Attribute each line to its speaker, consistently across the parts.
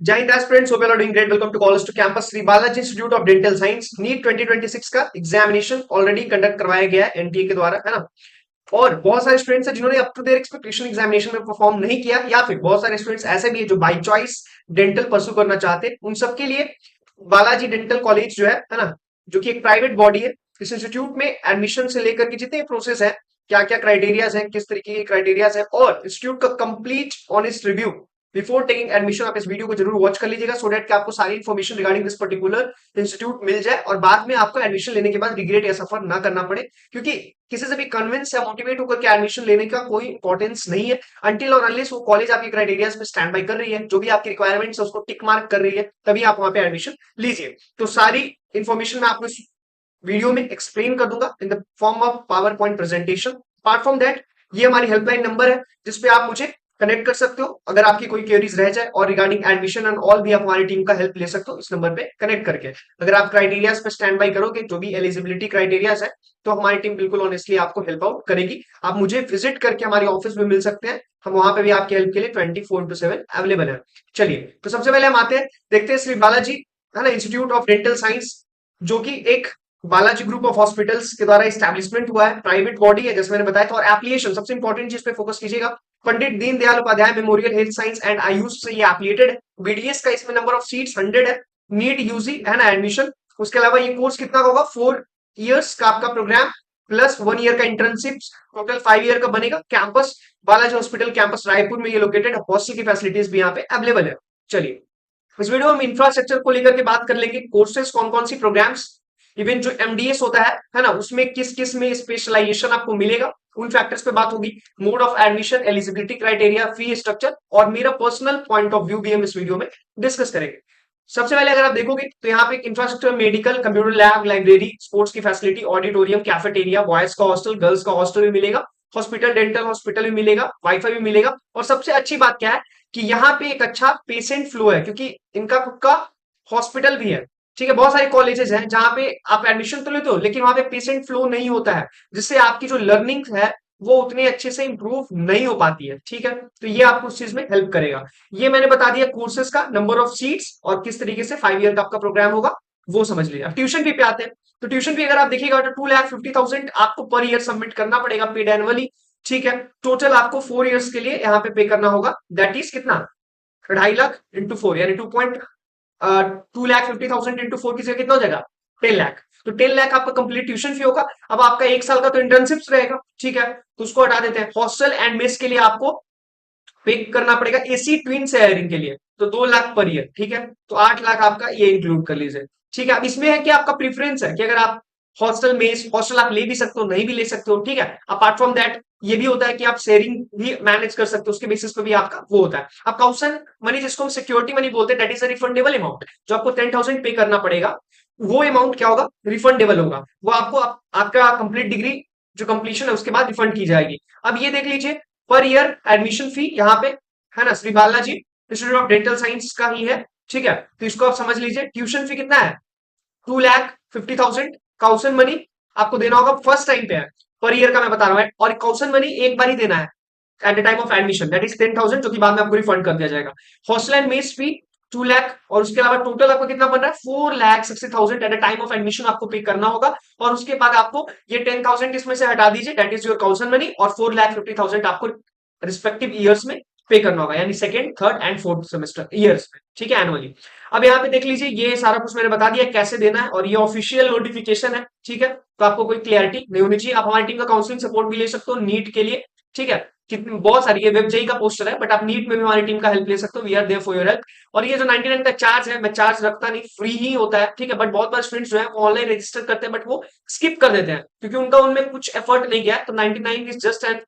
Speaker 1: जय हिंद aspirants, hope you are doing great. Welcome to college to campus Shri Balaji institute of dental science. NEET 2026 का examination already conduct करवाया गया है NTA के द्वारा, है ना। और बहुत सारे स्टूडेंट्स हैं जिन्होंने up to their expectation examination में परफॉर्म नहीं किया, या फिर बहुत सारे स्टूडेंट्स ऐसे भी है जो बाई चॉइस डेंटल परस्यू करना चाहते हैं। उन सबके लिए बालाजी डेंटल कॉलेज जो है ना, जो कि एक प्राइवेट बॉडी है, इस इंस्टीट्यूट में एडमिशन से लेकर के जितने प्रोसेस है, क्या क्या क्राइटेरियाज है, किस तरीके के क्राइटेरियाज है, और इंस्टीट्यूट का complete honest review before taking admission, आप इस वीडियो को जरूर वॉच कर लीजिएगा, सो डेट कि आपको सारी information regarding this particular institute मिल जाए और बाद में आपको एडमिशन लेने के बाद रिग्रेट या सफर ना करना पड़े। क्योंकि किसी से भी कन्विंस या मोटिवेट होकर के एडमिशन लेने का कोई इंपॉर्टेंस नहीं है अनटिल और अनलेस वो कॉलेज आपके क्राइटेरियाज में स्टैंड बाय कर रही है, जो भी आपकी रिक्वायरमेंट्स है उसको टिक मार्क कर रही है, तभी आप वहां पे एडमिशन लीजिए। तो सारी इंफॉर्मेशन मैं आपको इस वीडियो में एक्सप्लेन कर दूंगा in the form of power point presentation. Apart from that, ये हमारी हेल्पलाइन नंबर है जिसपे आप मुझे कनेक्ट कर सकते हो अगर आपकी कोई क्वेरीज रह जाए, और रिगार्डिंग एडमिशन एंड ऑल भी आप हमारी टीम का हेल्प ले सकते हो इस नंबर पे कनेक्ट करके। अगर आप क्राइटेरियाज पे स्टैंड बाय करोगे, जो भी एलिजिबिलिटी क्राइटेरियाज है, तो हमारी टीम बिल्कुल ऑनेस्टली आपको हेल्प आउट करेगी। आप मुझे विजिट करके हमारी ऑफिस में मिल सकते हैं, हम वहां पे भी आपकी हेल्प के लिए 24/7 अवेलेबल है। चलिए, तो सबसे पहले हम आते हैं, देखते हैं श्री बालाजी, है ना, इंस्टीट्यूट ऑफ डेंटल साइंस, जो कि एक बालाजी ग्रुप ऑफ हॉस्पिटल्स के द्वारा एस्टैब्लिशमेंट हुआ है, प्राइवेट बॉडी है जैसे मैंने बताया था। और एप्लीकेशन सबसे इंपॉर्टेंट चीज पे फोकस कीजिएगा, Pandit Deendayal Upadhyay memorial health science and Ayush से ये एप्लीटेड है। बीडीएस का इसमें नंबर ऑफ सीट्स 100 है। नीट यूजी है ना एडमिशन। उसके अलावा ये कोर्स कितना का होगा, 4 इयर्स का आपका प्रोग्राम प्लस 1 ईयर का इंटर्नशिप, टोटल 5 ईयर का बनेगा। Campus Balaji hospital campus Raipur में ये लोकेटेड है। हॉस्टल की फैसिलिटीज भी यहाँ पे अवेलेबल है। चलिए, इस वीडियो में हम इंफ्रास्ट्रक्चर को लेकर के बात कर लेंगे, कोर्सेज कौन कौन सी प्रोग्राम्स, इवन जो एमडीएस होता है ना, उसमें किस किस में स्पेशलाइजेशन आपको मिलेगा, उन फैक्टर्स पे बात होगी। Mode of admission, eligibility criteria, fee structure, और मेरा पर्सनल पॉइंट ऑफ व्यू भी हम इस वीडियो में डिस्कस करेंगे। सबसे पहले अगर आप देखोगे तो यहाँ पे एक infrastructure, medical, computer lab, library, sports की फैसिलिटी, ऑडिटोरियम, कैफेटेरिया, बॉयज का हॉस्टल, गर्ल्स का हॉस्टल भी मिलेगा, हॉस्पिटल, डेंटल हॉस्पिटल भी मिलेगा, वाईफाई भी मिलेगा। और सबसे अच्छी बात क्या है कि यहाँ पे एक अच्छा पेशेंट फ्लो है, क्योंकि इनका खुद का हॉस्पिटल भी है। ठीक है, बहुत सारे कॉलेजेस हैं जहां पे आप एडमिशन तो लेते हो लेकिन वहां पे पेशेंट फ्लो नहीं होता है, जिससे आपकी जो लर्निंग है वो उतनी अच्छे से इंप्रूव नहीं हो पाती है। ठीक है, तो ये आपको उस चीज में हेल्प करेगा। ये मैंने बता दिया कोर्सेज का, नंबर ऑफ सीट्स, और किस तरीके से 5 ईयर का आपका प्रोग्राम होगा, वो समझ लीजिए। ट्यूशन फी पे आते हैं, तो ट्यूशन फी अगर आप देखिएगा तो 2,50,000 आपको पर ईयर सबमिट करना पड़ेगा, पेड एनुअली। ठीक है, टोटल आपको 4 इयर्स के लिए यहाँ पे पे करना होगा, दैट इज कितना, 2.5 लाख इंटू 4, यानी 2,50,000 इंटू 4 की जगह कितना हो जाएगा, 10 लाख। तो 10 लाख आपका कंप्लीट ट्यूशन फी होगा। अब आपका 1 साल का तो इंटर्नशिप रहेगा, ठीक है, तो उसको हटा देते हैं। हॉस्टल एंड मेस के लिए आपको पे करना पड़ेगा, एसी ट्विन शेयरिंग के लिए तो 2 लाख पर ईयर। ठीक है, तो 8 लाख आपका ये इंक्लूड कर लीजिए। ठीक है, अब इसमें है कि आपका प्रीफरेंस है कि अगर आप हॉस्टल मेस, हॉस्टल आप ले भी सकते हो, नहीं भी ले सकते हो। ठीक है, अपार्ट फ्रॉम दैट ये भी होता है कि आप शेयरिंग भी मैनेज कर सकते हो, उसके बेसिस पे भी आपका वो होता है। अब काउंसन मनी, जिसको हम सिक्योरिटी मनी बोलते हैं, that is a refundable amount, जो आपको 10,000 पे करना पड़ेगा। वो अमाउंट क्या होगा, रिफंडेबल होगा, वो आपको आपका कंप्लीट डिग्री जो कंप्लीशन है उसके बाद रिफंड की जाएगी। अब ये देख लीजिए, पर ईयर एडमिशन फी यहाँ पे, है ना, Shri Balaji institute of dental science का ही है। ठीक है, तो इसको आप समझ लीजिए। ट्यूशन फी कितना है, 2,50,000। काउंसन मनी आपको देना होगा, फर्स्ट टाइम पे है, पर ईयर का मैं बता रहा हूँ, और काउंसन मनी एक बार ही देना है at the time of admission, that is 10,000, जो कि बाद में आपको रिफंड कर दिया जाएगा। हॉस्टल एंड मेस फी 2 लाख, और उसके अलावा टोटल आपको कितना बन रहा है, 4,60,000 at the time of admission आपको पे करना होगा। और उसके बाद आपको ये 10,000 इसमें से हटा दीजिए, दैट इज योर काउंसन मनी, और 4,50,000 आपको रिस्पेक्टिव ईयर्स में पे करना होगा, यानी second, third and fourth semester years में। ठीक है, एनुअली। अब यहाँ पे देख लीजिए, ये सारा कुछ मैंने बता दिया कैसे देना है, और ये ऑफिशियल नोटिफिकेशन है। ठीक है, तो आपको कोई क्लियरिटी नहीं होनी चाहिए। आप हमारी टीम का काउंसलिंग सपोर्ट भी ले सकते हो नीट के लिए। ठीक है, कितनी बहुत सारी, ये वेब जेई का पोस्टर है, बट आप नीट में भी हमारी टीम का हेल्प ले सकते हो, we are there for your help. और ये जो 99 का चार्ज है, मैं चार्ज रखता नहीं, फ्री ही होता है। ठीक है, बट बहुत बार स्टूडेंट्स जो है वो ऑनलाइन रजिस्टर करते हैं, बट वो स्किप कर देते हैं क्योंकि उनका उनमें कुछ एफर्ट नहीं गया है। तो 99 इज जस्ट एन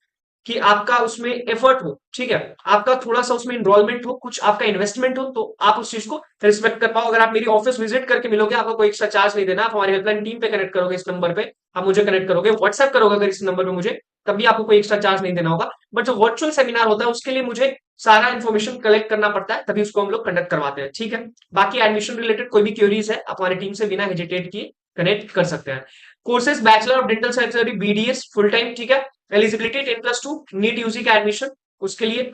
Speaker 1: कि आपका उसमें एफर्ट हो। ठीक है, आपका थोड़ा सा उसमें इन्रोलमेंट हो, कुछ आपका इन्वेस्टमेंट हो, तो आप उस चीज को रिस्पेक्ट कर पाओ। अगर आप मेरी ऑफिस विजिट करके मिलोगे, आपको कोई एक्स्ट्रा चार्ज नहीं देना। आप हमारी हेल्पलाइन टीम पे कनेक्ट करोगे, इस नंबर पे आप मुझे कनेक्ट करोगे, व्हाट्सएप करोगे अगर इस नंबर पे मुझे, तब भी आपको कोई एक्स्ट्रा चार्ज नहीं देना होगा। बट जो वर्चुअल सेमिनार होता है उसके लिए मुझे सारा इन्फॉर्मेशन कलेक्ट करना पड़ता है, तभी उसको हम लोग कंडक्ट करवाते हैं। ठीक है, बाकी एडमिशन रिलेटेड कोई भी क्वेरीज है, आप हमारी टीम से बिना हेजिटेट किए कनेक्ट कर सकते हैं। Courses bachelor of dental surgery BDS full time. ठीक है, एलिजिबिलिटी 10+2, नीट यूजी का एडमिशन, उसके लिए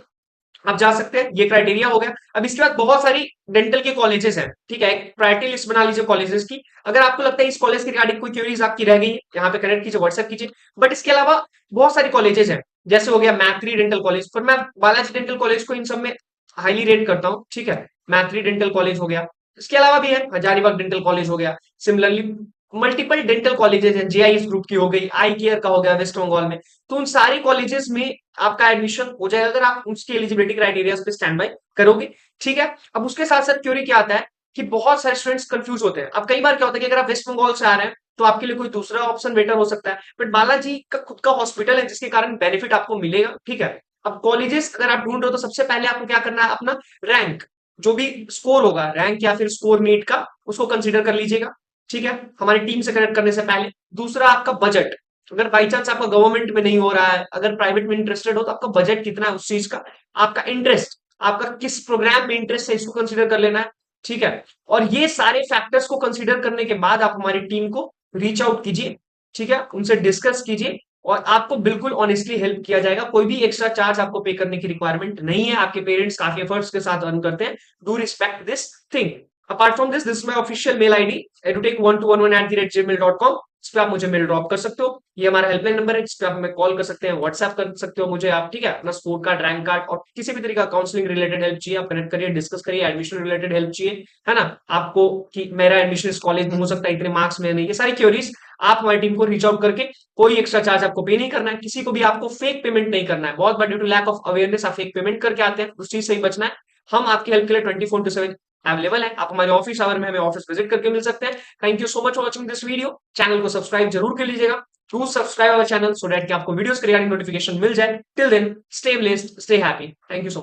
Speaker 1: आप जा सकते हैं, ये क्राइटेरिया हो गया। अब इसके बाद बहुत सारी डेंटल के कॉलेजेस हैं, ठीक है, एक प्रायोरिटी लिस्ट बना लीजिए कॉलेजेस की। अगर आपको लगता है इस कॉलेज के रिगार्डिंग कोई क्वेरीज आपकी रह गई है, यहाँ पे कनेक्ट कीजिए, व्हाट्सएप कीजिए। बट इसके अलावा बहुत सारी कॉलेजेस हैं, जैसे हो गया मैथ्री डेंटल कॉलेज, पर मैं बालाजी डेंटल कॉलेज को इन सब में हाईली रेट करता हूँ, ठीक है। मैथ्री डेंटल कॉलेज हो गया, इसके अलावा भी है हजारीबाग डेंटल कॉलेज हो गया, सिमिलरली मल्टीपल डेंटल कॉलेजेस हैं, जेआईएस ग्रुप की हो गई, आई केयर का हो गया वेस्ट बंगाल में। तो उन सारी कॉलेजेस में आपका एडमिशन हो जाएगा अगर आप उसकी एलिजिबिलिटी क्राइटेरिया पे स्टैंड बाय करोगे, ठीक है। अब उसके साथ साथ क्योरी क्या आता है कि बहुत सारे स्टूडेंट्स कंफ्यूज होते हैं। अब कई बार क्या होता है कि अगर आप वेस्ट बंगाल से आ रहे हैं तो आपके लिए कोई दूसरा ऑप्शन बेटर हो सकता है, बट बालाजी का खुद का हॉस्पिटल है जिसके कारण बेनिफिट आपको मिलेगा, ठीक है। अब कॉलेजेस अगर आप ढूंढ रहे हो तो सबसे पहले आपको क्या करना है, अपना रैंक, जो भी स्कोर होगा रैंक या फिर स्कोर नीट का, उसको कंसीडर कर लीजिएगा, ठीक है, हमारी टीम से कनेक्ट करने से पहले। दूसरा आपका बजट, अगर बाई चांस आपका गवर्नमेंट में नहीं हो रहा है, अगर प्राइवेट में इंटरेस्टेड हो तो आपका बजट कितना है उस चीज का, आपका इंटरेस्ट, आपका किस प्रोग्राम में इंटरेस्ट है, इसको कंसीडर कर लेना है, ठीक है। और ये सारे फैक्टर्स को कंसीडर करने के बाद आप हमारी टीम को रीच आउट कीजिए, ठीक है, उनसे डिस्कस कीजिए, और आपको बिल्कुल ऑनेस्टली हेल्प किया जाएगा। कोई भी एक्स्ट्रा चार्ज आपको पे करने की रिक्वायरमेंट नहीं है, आपके पेरेंट्स काफी एफर्ट्स के साथ अर्न करते हैं, do respect this thing. Apart from this my official mail ID edutech1211@gmail.com, इस पे आप मुझे मेल ड्रॉप कर सकते हो। ये हमारा हेल्पलाइन नंबर है, इस पे आप हमें कॉल कर सकते हैं, व्हाट्सएप कर सकते हो मुझे आप, ठीक है। अपना स्कोर कार्ड, रैंक कार्ड और किसी भी तरीका काउंसलिंग रिलेटेड हेल्प चाहिए आप कनेक्ट करिए, डिस्कस करिए, एडमिशन रिलेटेड हेल्प चाहिए, है ना, आपको कि मेरा एडमिशन इस कॉलेज में हो सकता है इतने मार्क्स में नहीं, ये सारी क्योरीज आप हमारी टीम को रीच आउट करके, कोई एक्स्ट्रा चार्ज आपको पे नहीं करना है, किसी को भी आपको फेक पेमेंट नहीं करना है। बहुत बार due to lack of awareness आप फेक पेमेंट करके आते हैं, उस चीज से ही बचना है। हम आपकी हेल्प के लिए 24/7 अवेलेबल है। आप हमारे ऑफिस आवर में हमें ऑफिस विजिट करके मिल सकते हैं। Thank you so much for watching this video. Channel को सब्सक्राइब जरूर कर लीजिएगा, to subscribe our channel so that कि आपको वीडियोस के रिगार्डिंग नोटिफिकेशन मिल जाए। Till then stay blessed, stay happy, thank you so much.